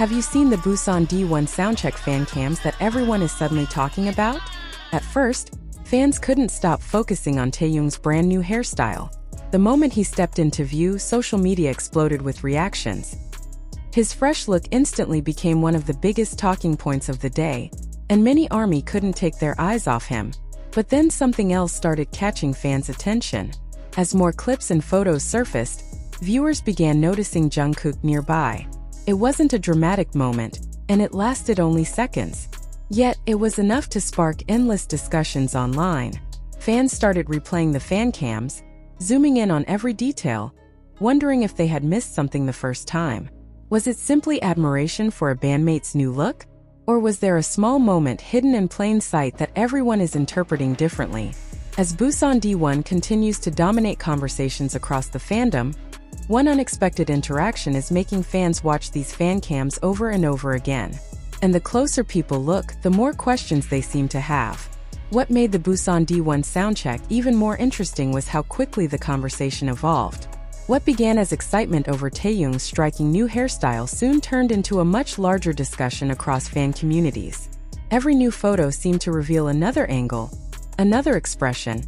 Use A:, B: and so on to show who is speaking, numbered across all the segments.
A: Have you seen the Busan D1 soundcheck fan cams that everyone is suddenly talking about? At first, fans couldn't stop focusing on Taehyung's brand new hairstyle. The moment he stepped into view, social media exploded with reactions. His fresh look instantly became one of the biggest talking points of the day, and many ARMY couldn't take their eyes off him. But then something else started catching fans' attention. As more clips and photos surfaced, viewers began noticing Jungkook nearby. It wasn't a dramatic moment, and it lasted only seconds. Yet, it was enough to spark endless discussions online. Fans started replaying the fan cams, zooming in on every detail, wondering if they had missed something the first time. Was it simply admiration for a bandmate's new look? Or was there a small moment hidden in plain sight that everyone is interpreting differently? As Busan D1 continues to dominate conversations across the fandom, one unexpected interaction is making fans watch these fan cams over and over again. And the closer people look, the more questions they seem to have. What made the Busan D1 soundcheck even more interesting was how quickly the conversation evolved. What began as excitement over Taehyung's striking new hairstyle soon turned into a much larger discussion across fan communities. Every new photo seemed to reveal another angle, another expression,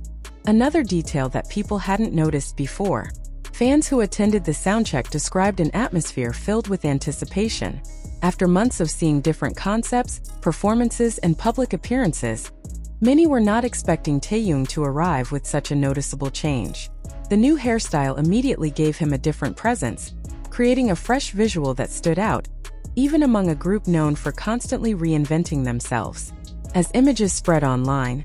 A: another detail that people hadn't noticed before. Fans who attended the soundcheck described an atmosphere filled with anticipation. After months of seeing different concepts, performances, and public appearances, many were not expecting Taehyung to arrive with such a noticeable change. The new hairstyle immediately gave him a different presence, creating a fresh visual that stood out, even among a group known for constantly reinventing themselves. As images spread online,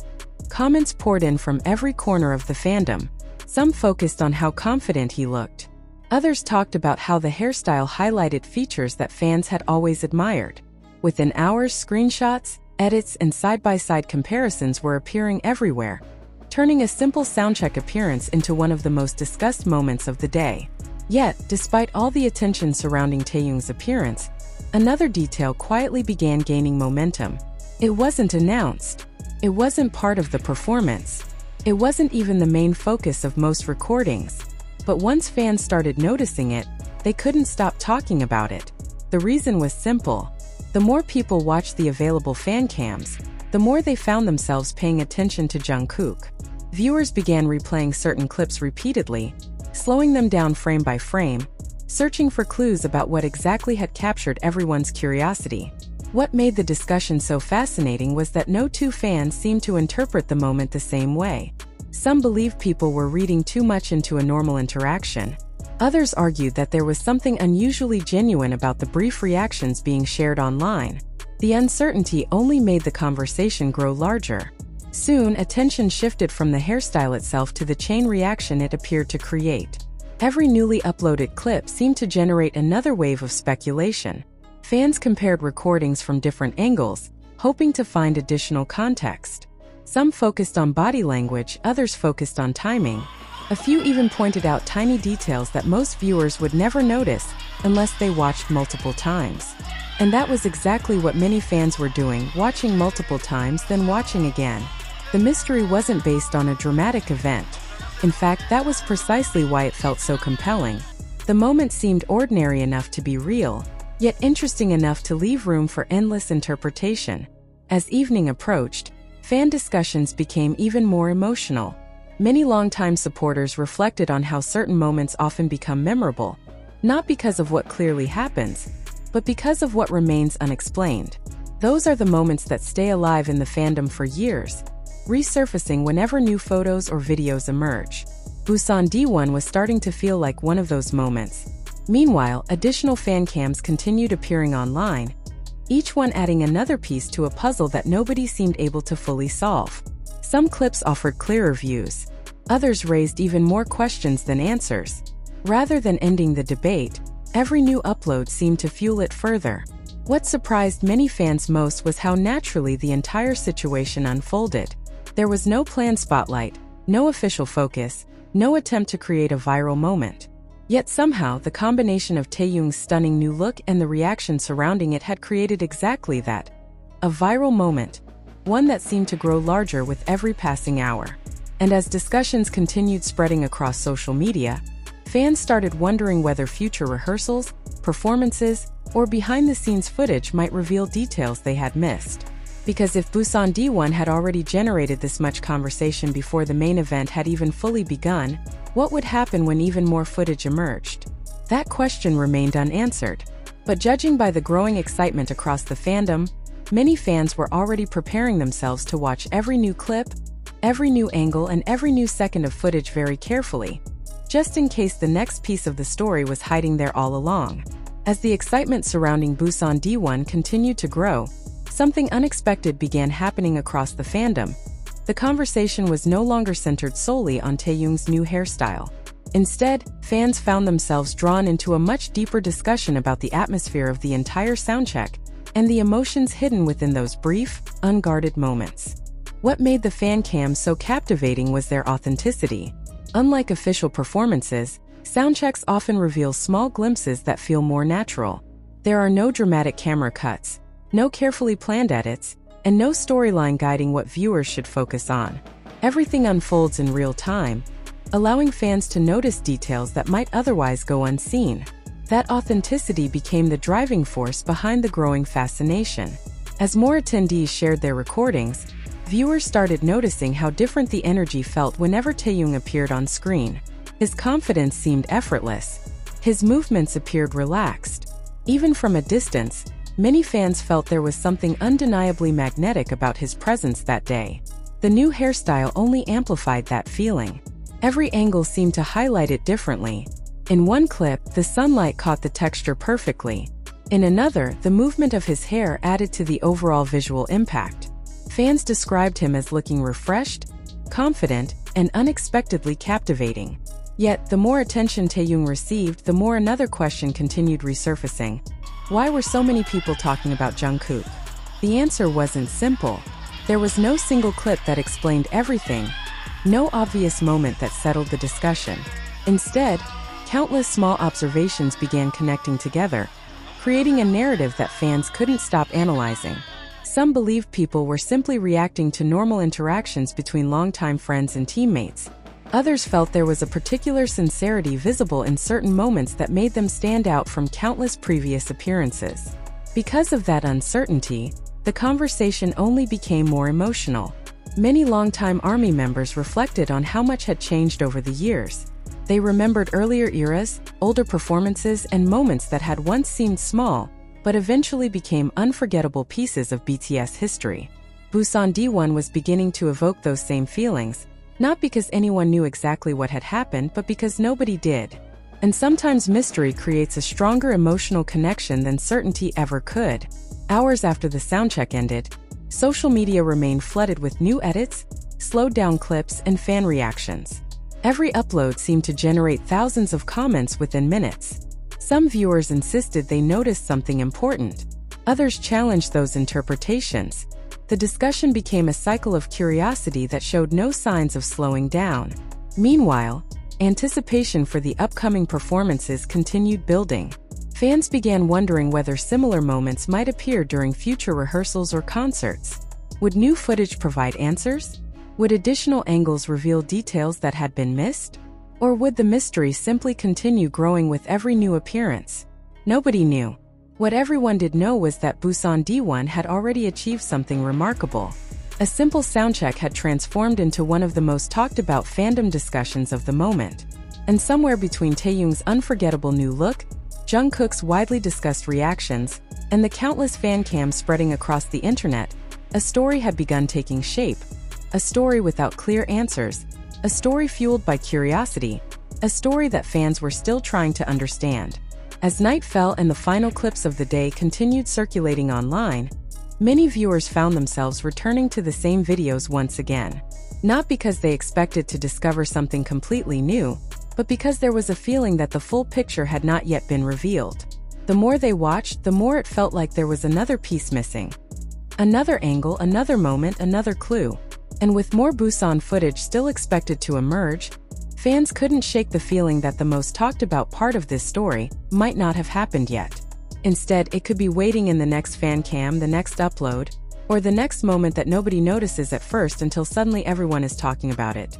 A: comments poured in from every corner of the fandom. Some focused on how confident he looked. Others talked about how the hairstyle highlighted features that fans had always admired. Within hours, screenshots, edits, and side-by-side comparisons were appearing everywhere, turning a simple soundcheck appearance into one of the most discussed moments of the day. Yet, despite all the attention surrounding Taehyung's appearance, another detail quietly began gaining momentum. It wasn't announced. It wasn't part of the performance. It wasn't even the main focus of most recordings. But once fans started noticing it, they couldn't stop talking about it. The reason was simple. The more people watched the available fan cams, the more they found themselves paying attention to Jungkook. Viewers began replaying certain clips repeatedly, slowing them down frame by frame, searching for clues about what exactly had captured everyone's curiosity. What made the discussion so fascinating was that no two fans seemed to interpret the moment the same way. Some believed people were reading too much into a normal interaction. Others argued that there was something unusually genuine about the brief reactions being shared online. The uncertainty only made the conversation grow larger. Soon, attention shifted from the hairstyle itself to the chain reaction it appeared to create. Every newly uploaded clip seemed to generate another wave of speculation. Fans compared recordings from different angles, hoping to find additional context. Some focused on body language, others focused on timing. A few even pointed out tiny details that most viewers would never notice unless they watched multiple times. And that was exactly what many fans were doing, watching multiple times, then watching again. The mystery wasn't based on a dramatic event. In fact, that was precisely why it felt so compelling. The moment seemed ordinary enough to be real, yet interesting enough to leave room for endless interpretation. As evening approached, fan discussions became even more emotional. Many longtime supporters reflected on how certain moments often become memorable, not because of what clearly happens, but because of what remains unexplained. Those are the moments that stay alive in the fandom for years, resurfacing whenever new photos or videos emerge. Busan D1 was starting to feel like one of those moments. Meanwhile, additional fan cams continued appearing online, each one adding another piece to a puzzle that nobody seemed able to fully solve. Some clips offered clearer views. Others raised even more questions than answers. Rather than ending the debate, every new upload seemed to fuel it further. What surprised many fans most was how naturally the entire situation unfolded. There was no planned spotlight, no official focus, no attempt to create a viral moment. Yet somehow, the combination of Taehyung's stunning new look and the reaction surrounding it had created exactly that. A viral moment, one that seemed to grow larger with every passing hour. And as discussions continued spreading across social media, Fans started wondering whether future rehearsals, performances, or behind-the-scenes footage might reveal details they had missed. Because if Busan D1 had already generated this much conversation before the main event had even fully begun, what would happen when even more footage emerged? That question remained unanswered. But judging by the growing excitement across the fandom, many fans were already preparing themselves to watch every new clip, every new angle, and every new second of footage very carefully, just in case the next piece of the story was hiding there all along. As the excitement surrounding Busan D1 continued to grow, something unexpected began happening across the fandom. The conversation was no longer centered solely on Taehyung's new hairstyle. Instead, fans found themselves drawn into a much deeper discussion about the atmosphere of the entire soundcheck and the emotions hidden within those brief, unguarded moments. What made the fan cams so captivating was their authenticity. Unlike official performances, soundchecks often reveal small glimpses that feel more natural. There are no dramatic camera cuts, no carefully planned edits, and no storyline guiding what viewers should focus on. Everything unfolds in real time, allowing fans to notice details that might otherwise go unseen. That authenticity became the driving force behind the growing fascination. As more attendees shared their recordings, viewers started noticing how different the energy felt whenever Taehyung appeared on screen. His confidence seemed effortless. His movements appeared relaxed. Even from a distance, many fans felt there was something undeniably magnetic about his presence that day. The new hairstyle only amplified that feeling. Every angle seemed to highlight it differently. In one clip, the sunlight caught the texture perfectly. In another, the movement of his hair added to the overall visual impact. Fans described him as looking refreshed, confident, and unexpectedly captivating. Yet, the more attention Taehyung received, the more another question continued resurfacing. Why were so many people talking about Jungkook? The answer wasn't simple. There was no single clip that explained everything, no obvious moment that settled the discussion. Instead, countless small observations began connecting together, creating a narrative that fans couldn't stop analyzing. Some believed people were simply reacting to normal interactions between longtime friends and teammates. Others felt there was a particular sincerity visible in certain moments that made them stand out from countless previous appearances. Because of that uncertainty, the conversation only became more emotional. Many longtime ARMY members reflected on how much had changed over the years. They remembered earlier eras, older performances, and moments that had once seemed small, but eventually became unforgettable pieces of BTS history. Busan D1 was beginning to evoke those same feelings, not because anyone knew exactly what had happened, but because nobody did. And sometimes mystery creates a stronger emotional connection than certainty ever could. Hours after the soundcheck ended, social media remained flooded with new edits, slowed-down clips, and fan reactions. Every upload seemed to generate thousands of comments within minutes. Some viewers insisted they noticed something important. Others challenged those interpretations. The discussion became a cycle of curiosity that showed no signs of slowing down. Meanwhile, anticipation for the upcoming performances continued building. Fans began wondering whether similar moments might appear during future rehearsals or concerts. Would new footage provide answers? Would additional angles reveal details that had been missed? Or would the mystery simply continue growing with every new appearance? Nobody knew. What everyone did know was that Busan D1 had already achieved something remarkable. A simple soundcheck had transformed into one of the most talked about fandom discussions of the moment. And somewhere between Taehyung's unforgettable new look, Jungkook's widely discussed reactions, and the countless fan cams spreading across the internet, a story had begun taking shape. A story without clear answers, a story fueled by curiosity, a story that fans were still trying to understand. As night fell and the final clips of the day continued circulating online, many viewers found themselves returning to the same videos once again. Not because they expected to discover something completely new, but because there was a feeling that the full picture had not yet been revealed. The more they watched, the more it felt like there was another piece missing. Another angle, another moment, another clue. And with more Busan footage still expected to emerge, fans couldn't shake the feeling that the most talked about part of this story might not have happened yet. Instead, it could be waiting in the next fan cam, the next upload, or the next moment that nobody notices at first until suddenly everyone is talking about it.